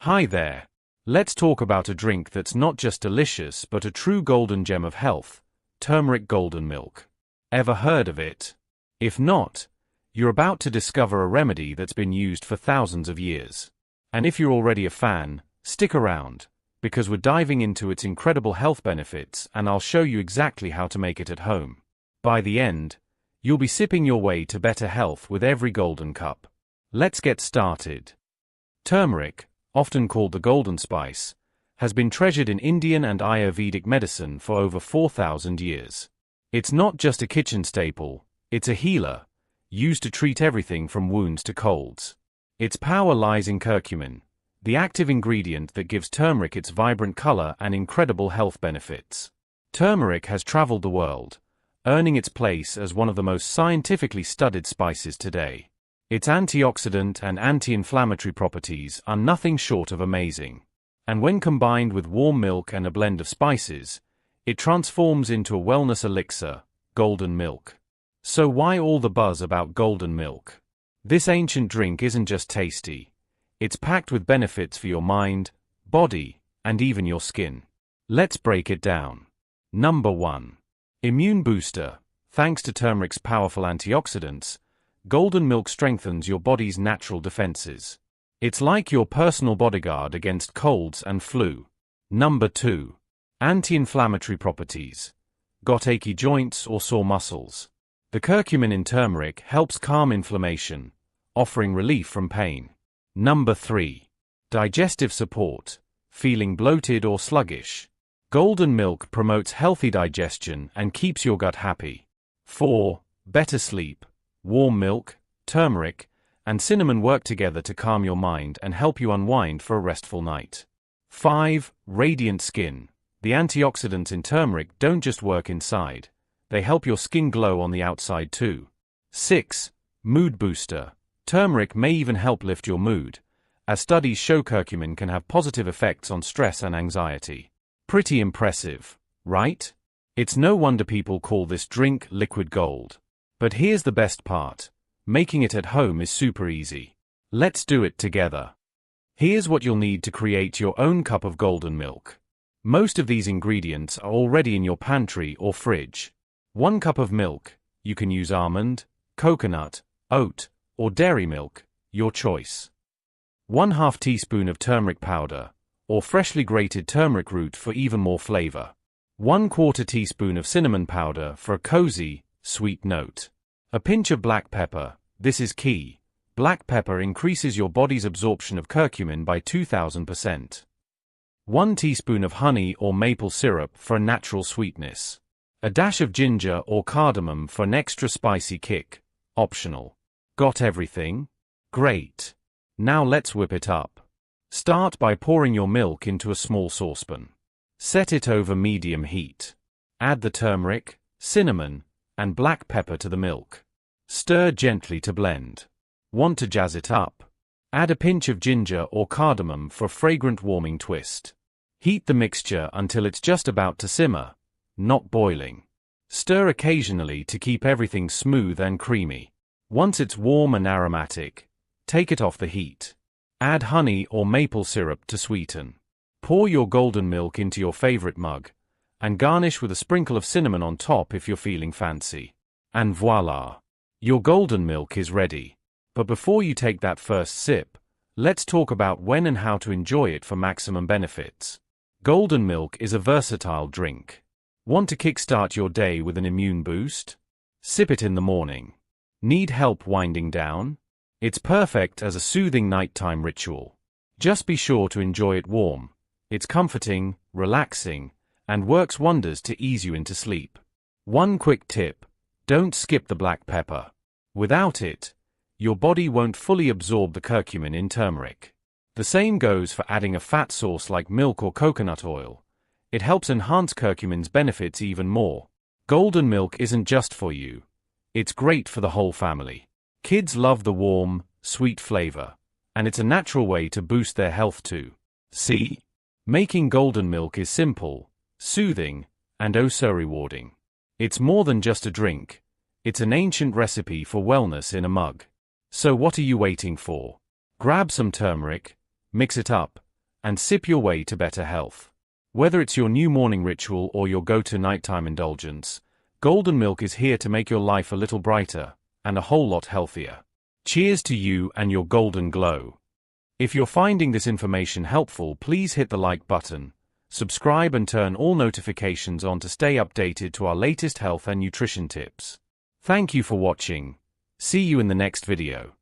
Hi there. Let's talk about a drink that's not just delicious but a true golden gem of health, turmeric golden milk. Ever heard of it? If not, you're about to discover a remedy that's been used for thousands of years. And if you're already a fan, stick around, because we're diving into its incredible health benefits and I'll show you exactly how to make it at home. By the end, you'll be sipping your way to better health with every golden cup. Let's get started. Turmeric, often called the golden spice, has been treasured in Indian and Ayurvedic medicine for over 4,000 years. It's not just a kitchen staple, it's a healer, used to treat everything from wounds to colds. Its power lies in curcumin, the active ingredient that gives turmeric its vibrant color and incredible health benefits. Turmeric has traveled the world, earning its place as one of the most scientifically studied spices today. Its antioxidant and anti-inflammatory properties are nothing short of amazing. And when combined with warm milk and a blend of spices, it transforms into a wellness elixir, golden milk. So why all the buzz about golden milk? This ancient drink isn't just tasty. It's packed with benefits for your mind, body, and even your skin. Let's break it down. Number 1. Immune booster. Thanks to turmeric's powerful antioxidants, golden milk strengthens your body's natural defenses. It's like your personal bodyguard against colds and flu. Number 2. Anti-inflammatory properties. Got achy joints or sore muscles? The curcumin in turmeric helps calm inflammation, offering relief from pain. Number 3. Digestive support. Feeling bloated or sluggish? Golden milk promotes healthy digestion and keeps your gut happy. 4. Better sleep. Warm milk, turmeric, and cinnamon work together to calm your mind and help you unwind for a restful night. 5. Radiant skin. The antioxidants in turmeric don't just work inside, they help your skin glow on the outside too. 6. Mood booster. Turmeric may even help lift your mood, as studies show curcumin can have positive effects on stress and anxiety. Pretty impressive, right? It's no wonder people call this drink liquid gold. But here's the best part. Making it at home is super easy. Let's do it together. Here's what you'll need to create your own cup of golden milk. Most of these ingredients are already in your pantry or fridge. 1 cup of milk. You can use almond, coconut, oat, or dairy milk, your choice. 1/2 teaspoon of turmeric powder, or freshly grated turmeric root for even more flavor. 1/4 teaspoon of cinnamon powder for a cozy, sweet note. A pinch of black pepper. This is key. Black pepper increases your body's absorption of curcumin by 2,000%. 1 teaspoon of honey or maple syrup for a natural sweetness. A dash of ginger or cardamom for an extra spicy kick. Optional. Got everything? Great. Now let's whip it up. Start by pouring your milk into a small saucepan. Set it over medium heat. Add the turmeric, cinnamon, and black pepper to the milk. Stir gently to blend. Want to jazz it up? Add a pinch of ginger or cardamom for a fragrant warming twist. Heat the mixture until it's just about to simmer, not boiling. Stir occasionally to keep everything smooth and creamy. Once it's warm and aromatic, take it off the heat. Add honey or maple syrup to sweeten. Pour your golden milk into your favorite mug, and garnish with a sprinkle of cinnamon on top if you're feeling fancy. And voila! Your golden milk is ready. But before you take that first sip, let's talk about when and how to enjoy it for maximum benefits. Golden milk is a versatile drink. Want to kickstart your day with an immune boost? Sip it in the morning. Need help winding down? It's perfect as a soothing nighttime ritual. Just be sure to enjoy it warm. It's comforting, relaxing, and works wonders to ease you into sleep. 1 quick tip: don't skip the black pepper. Without it, your body won't fully absorb the curcumin in turmeric. The same goes for adding a fat source like milk or coconut oil. It helps enhance curcumin's benefits even more. Golden milk isn't just for you. It's great for the whole family. Kids love the warm, sweet flavor, and it's a natural way to boost their health too. See? Making golden milk is simple, soothing, and oh so rewarding. It's more than just a drink. It's an ancient recipe for wellness in a mug. So what are you waiting for? Grab some turmeric, mix it up, and sip your way to better health. Whether it's your new morning ritual or your go-to nighttime indulgence, golden milk is here to make your life a little brighter and a whole lot healthier. Cheers to you and your golden glow. If you're finding this information helpful, please hit the like button, subscribe and turn all notifications on to stay updated to our latest health and nutrition tips. Thank you for watching. See you in the next video.